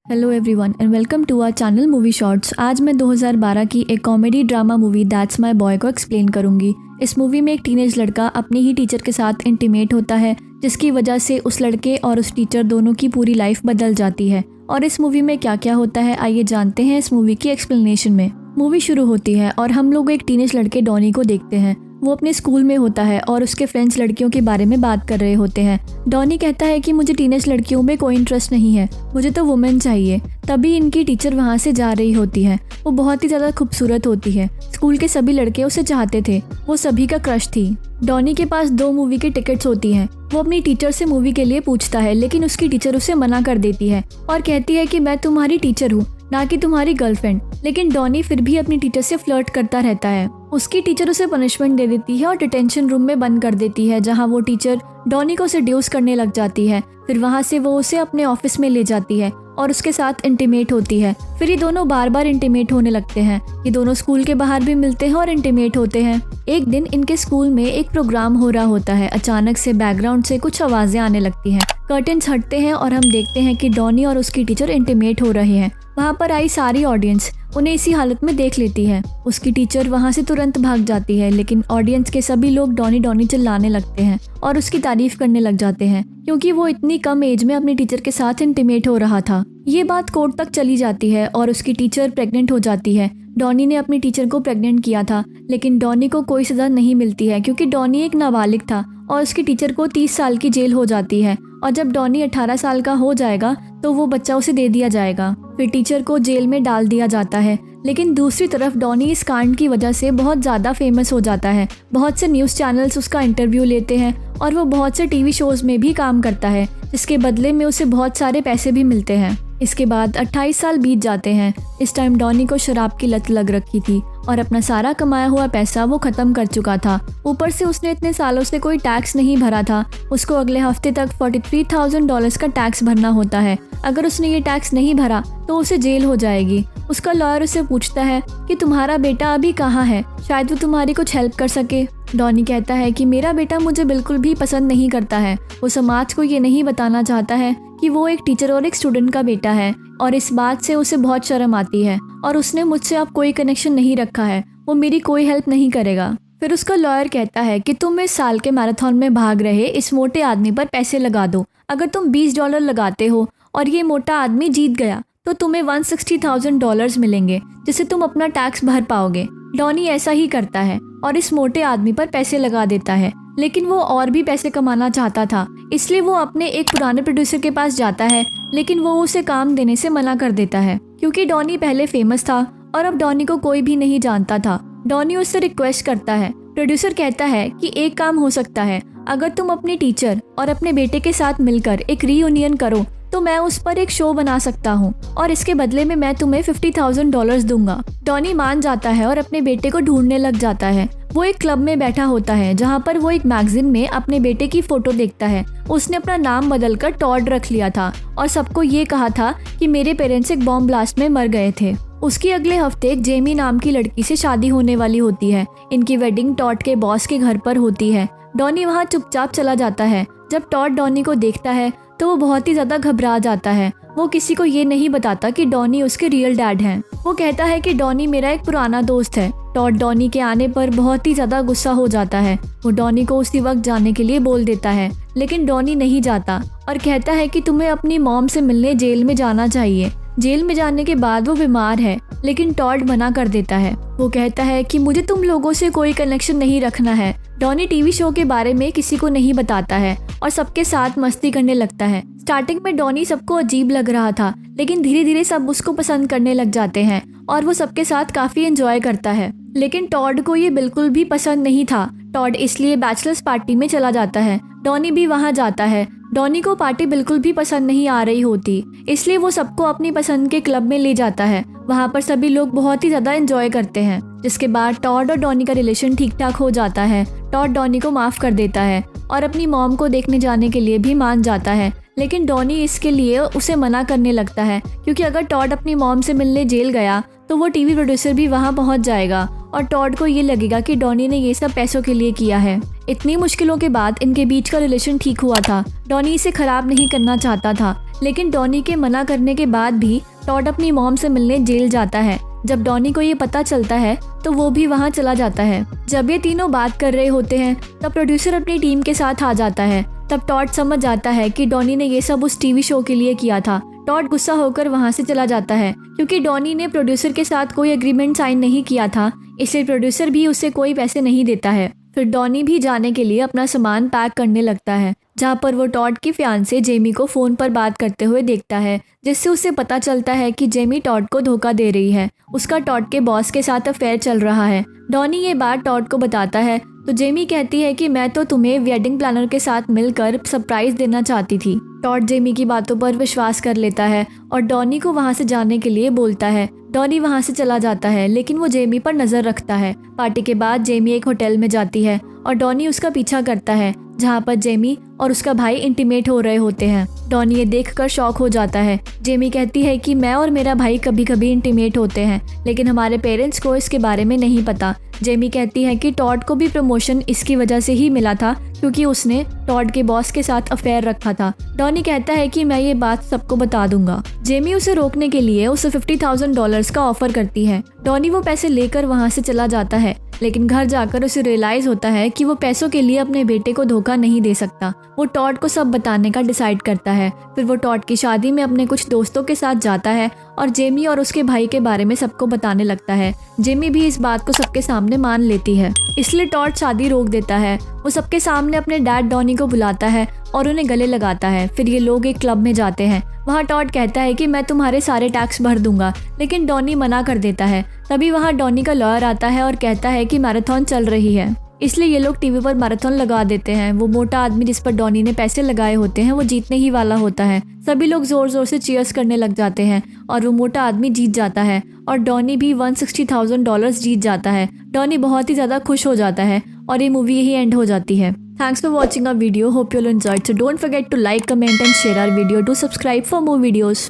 Hello everyone and welcome to our channel movie shorts. आज मैं 2012 की एक comedy drama movie that's my boy को एक्सप्लेन करूंगी। इस मूवी में एक टीनेज लड़का अपनी ही टीचर के साथ इंटीमेट होता है, जिसकी वजह से उस लड़के और उस टीचर दोनों की पूरी लाइफ बदल जाती है। और इस मूवी में क्या क्या होता है आइए जानते हैं इस मूवी की एक्सप्लेनेशन में। मूवी शुरू होती है और हम लोग एक टीनेज लड़के डॉनी को देखते हैं। वो अपने स्कूल में होता है और उसके फ्रेंड्स लड़कियों के बारे में बात कर रहे होते हैं। डॉनी कहता है कि मुझे टीनेज लड़कियों में कोई इंटरेस्ट नहीं है, मुझे तो वुमेन चाहिए। तभी इनकी टीचर वहाँ से जा रही होती है। वो बहुत ही ज़्यादा खूबसूरत होती है। स्कूल के सभी लड़के उसे चाहते थे, वो सभी का क्रश थी। डॉनी के पास 2 मूवी की टिकट्स होती हैं। वो अपनी टीचर से मूवी के लिए पूछता है, लेकिन उसकी टीचर उसे मना कर देती है और कहती है कि मैं तुम्हारी टीचर हूँ, ना कि तुम्हारी गर्लफ्रेंड। लेकिन डॉनी फिर भी अपनी टीचर से फ्लर्ट करता रहता है। उसकी टीचर उसे पनिशमेंट दे देती है और डिटेंशन रूम में बंद कर देती है, जहाँ वो टीचर डॉनी को सेड्यूस करने लग जाती है। फिर वहाँ से वो उसे अपने ऑफिस में ले जाती है और उसके साथ इंटीमेट होती है। फिर ये दोनों बार बार इंटीमेट होने लगते हैं। ये दोनों स्कूल के बाहर भी मिलते हैं और इंटीमेट होते हैं। एक दिन इनके स्कूल में एक प्रोग्राम हो रहा होता है। अचानक से बैकग्राउंड से कुछ आवाजें आने लगती हैं। कर्टेन्स हटते हैं और हम देखते हैं कि डॉनी और उसकी टीचर इंटीमेट हो रहे हैं। वहाँ पर आई सारी ऑडियंस उन्हें इसी हालत में देख लेती है। उसकी टीचर वहाँ से तुरंत भाग जाती है, लेकिन ऑडियंस के सभी लोग डॉनी डॉनी चिल्लाने लगते हैं और उसकी तारीफ करने लग जाते हैं, क्योंकि वो इतनी कम एज में अपनी टीचर के साथ इंटीमेट हो रहा था। ये बात कोर्ट तक चली जाती है और उसकी टीचर प्रेग्नेंट हो जाती है। डॉनी ने अपनी टीचर को प्रेग्नेंट किया था, लेकिन डॉनी को कोई सजा नहीं मिलती है, क्योंकि डॉनी एक नाबालिग था और उसकी टीचर को 30 साल की जेल हो जाती है। और जब डॉनी 18 साल का हो जाएगा तो वो बच्चा उसे दे दिया जाएगा। फिर टीचर को जेल में डाल दिया जाता है। लेकिन दूसरी तरफ डॉनी इस कांड की वजह से बहुत ज़्यादा फेमस हो जाता है। बहुत से न्यूज़ चैनल्स उसका इंटरव्यू लेते हैं और वो बहुत से टीवी शोज़ में भी काम करता है, जिसके बदले में उसे बहुत सारे पैसे भी मिलते हैं। इसके बाद 28 साल बीत जाते हैं। इस टाइम डॉनी को शराब की लत लग रखी थी और अपना सारा कमाया हुआ पैसा वो ख़त्म कर चुका था। ऊपर से उसने इतने सालों से कोई टैक्स नहीं भरा था। उसको अगले हफ्ते तक $43,000 का टैक्स भरना होता है। अगर उसने ये टैक्स नहीं भरा तो उसे जेल हो जाएगी। उसका लॉयर उसे पूछता है कि तुम्हारा बेटा अभी कहाँ है, शायद वो तुम्हारी कुछ हेल्प कर सके। डॉनी कहता है कि मेरा बेटा मुझे बिल्कुल भी पसंद नहीं करता है। वो समाज को ये नहीं बताना चाहता है कि वो एक टीचर और एक स्टूडेंट का बेटा है, और इस बात से उसे बहुत शर्म आती है और उसने मुझसे अब कोई कनेक्शन नहीं रखा है। वो मेरी कोई हेल्प नहीं करेगा। फिर उसका लॉयर कहता है कि तुम इस साल के मैराथन में भाग रहे इस मोटे आदमी पर पैसे लगा दो। अगर तुम $20 लगाते हो और ये मोटा आदमी जीत गया तो तुम्हें $160,000 मिलेंगे, जिससे तुम अपना टैक्स भर पाओगे। डॉनी ऐसा ही करता है और इस मोटे आदमी पर पैसे लगा देता है। लेकिन वो और भी पैसे कमाना चाहता था, इसलिए वो अपने एक पुराने प्रोड्यूसर के पास जाता है, लेकिन वो उसे काम देने से मना कर देता है, क्योंकि डॉनी पहले फेमस था और अब डॉनी को कोई भी नहीं जानता था। डॉनी उससे रिक्वेस्ट करता है। प्रोड्यूसर कहता है कि एक काम हो सकता है, अगर तुम अपनी टीचर और अपने बेटे के साथ मिलकर एक रीयूनियन करो तो मैं उस पर एक शो बना सकता हूँ और इसके बदले में मैं तुम्हें $50,000 दूंगा। डॉनी मान जाता है और अपने बेटे को ढूंढने लग जाता है। वो एक क्लब में बैठा होता है, जहाँ पर वो एक मैगजीन में अपने बेटे की फोटो देखता है। उसने अपना नाम बदलकर टॉड रख लिया था और सबको ये कहा था कि मेरे पेरेंट्स एक बॉम्ब ब्लास्ट में मर गए थे। उसकी अगले हफ्ते एक जेमी नाम की लड़की से शादी होने वाली होती है। इनकी वेडिंग टॉड के बॉस के घर पर होती है। डॉनी वहाँ चुपचाप चला जाता है। जब टॉड डॉनी को देखता है तो वो बहुत ही ज़्यादा घबरा जाता है। वो किसी को ये नहीं बताता कि डॉनी उसके रियल डैड हैं। वो कहता है कि डॉनी मेरा एक पुराना दोस्त है। टॉड डॉनी के आने पर बहुत ही ज़्यादा गुस्सा हो जाता है। वो डॉनी को उसी वक्त जाने के लिए बोल देता है, लेकिन डॉनी नहीं जाता और कहता है कि तुम्हें अपनी मॉम से मिलने जेल में जाना चाहिए। जेल में जाने के बाद वो बीमार है, लेकिन टॉड मना कर देता है। वो कहता है कि मुझे तुम लोगों से कोई कनेक्शन नहीं रखना है। डॉनी टीवी शो के बारे में किसी को नहीं बताता है और सबके साथ मस्ती करने लगता है। स्टार्टिंग में डॉनी सबको अजीब लग रहा था, लेकिन धीरे धीरे सब उसको पसंद करने लग जाते हैं और वो सबके साथ काफी एंजॉय करता है। लेकिन टॉड को ये बिल्कुल भी पसंद नहीं था। टॉड इसलिए बैचलर्स पार्टी में चला जाता है। डॉनी भी वहाँ जाता है। डॉनी को पार्टी बिल्कुल भी पसंद नहीं आ रही होती, इसलिए वो सबको अपनी पसंद के क्लब में ले जाता है। वहाँ पर सभी लोग बहुत ही ज़्यादा एंजॉय करते हैं। जिसके बाद टॉड और डॉनी का रिलेशन ठीक ठाक हो जाता है। टॉड डॉनी को माफ़ कर देता है और अपनी मॉम को देखने जाने के लिए भी मान जाता है। लेकिन डॉनी इसके लिए उसे मना करने लगता है, क्योंकि अगर टॉड अपनी मॉम से मिलने जेल गया तो वो टीवी प्रोड्यूसर भी वहाँ पहुँच जाएगा और टॉड को ये लगेगा कि डॉनी ने ये सब पैसों के लिए किया है। इतनी मुश्किलों के बाद इनके बीच का रिलेशन ठीक हुआ था। डॉनी इसे खराब नहीं करना चाहता था, लेकिन डॉनी के मना करने के बाद भी टॉड अपनी मॉम से मिलने जेल जाता है। जब डॉनी को ये पता चलता है तो वो भी वहाँ चला जाता है। जब ये तीनों बात कर रहे होते हैं तब प्रोड्यूसर अपनी टीम के साथ आ जाता है। तब टॉड समझ जाता है कि डॉनी ने ये सब उस टीवी शो के लिए किया था। टॉड गुस्सा होकर वहाँ से चला जाता है क्योंकि डॉनी ने प्रोड्यूसर के साथ कोई एग्रीमेंट साइन नहीं किया था, इसलिए प्रोड्यूसर भी उसे कोई पैसे नहीं देता है। फिर डॉनी भी जाने के लिए अपना सामान पैक करने लगता है, जहाँ पर वो टॉड की फियांसे जेमी को फ़ोन पर बात करते हुए देखता है, जिससे उसे पता चलता है कि जेमी टॉड को धोखा दे रही है। उसका टॉड के बॉस के साथ अफेयर चल रहा है। डॉनी ये बात टॉड को बताता है तो जेमी कहती है कि मैं तो तुम्हें वेडिंग प्लानर के साथ मिलकर सरप्राइज देना चाहती थी। टॉड जेमी की बातों पर विश्वास कर लेता है और डॉनी को वहाँ से जाने के लिए बोलता है। डॉनी वहाँ से चला जाता है लेकिन वो जेमी पर नज़र रखता है। पार्टी के बाद जेमी एक होटल में जाती है और डॉनी उसका पीछा करता है, जहाँ पर जेमी और उसका भाई इंटीमेट हो रहे होते हैं। डॉनी ये देखकर शॉक हो जाता है। जेमी कहती है कि मैं और मेरा भाई कभी कभी इंटीमेट होते हैं, लेकिन हमारे पेरेंट्स को इसके बारे में नहीं पता। जेमी कहती है कि टॉड को भी प्रमोशन इसकी वजह से ही मिला था क्योंकि उसने टॉड के बॉस के साथ अफेयर रखा था। डॉनी कहता है कि मैं ये बात सबको बता दूंगा। जेमी उसे रोकने के लिए उसे $50,000 का ऑफर करती है। डॉनी वो पैसे लेकर वहाँ से चला जाता है, लेकिन घर जाकर उसे रियलाइज होता है कि वो पैसों के लिए अपने बेटे को धोखा नहीं दे सकता। वो टॉड को सब बताने का डिसाइड करता है। फिर वो टॉड की शादी में अपने कुछ दोस्तों के साथ जाता है और जेमी और उसके भाई के बारे में सबको बताने लगता है। जेमी भी इस बात को सबके सामने मान लेती है, इसलिए टॉड शादी रोक देता है। वो सबके सामने अपने डैड डॉनी को बुलाता है और उन्हें गले लगाता है। फिर ये लोग एक क्लब में जाते हैं। वहाँ टॉड कहता है कि मैं तुम्हारे सारे टैक्स भर दूंगा, लेकिन डॉनी मना कर देता है। तभी वहाँ डॉनी का लॉयर आता है और कहता है कि मैराथन चल रही है, इसलिए ये लोग टीवी पर मैराथन लगा देते हैं। वो मोटा आदमी जिस पर डॉनी ने पैसे लगाए होते हैं वो जीतने ही वाला होता है। सभी लोग जोर जोर से चीयर्स करने लग जाते हैं और वो मोटा आदमी जीत जाता है और डॉनी भी $160,000 जीत जाता है। डॉनी बहुत ही ज़्यादा खुश हो जाता है और ये मूवी यही एंड हो जाती है। Thanks for watching our video. Hope you'll enjoy it. So don't forget to like, comment and share our video. Do subscribe for more videos.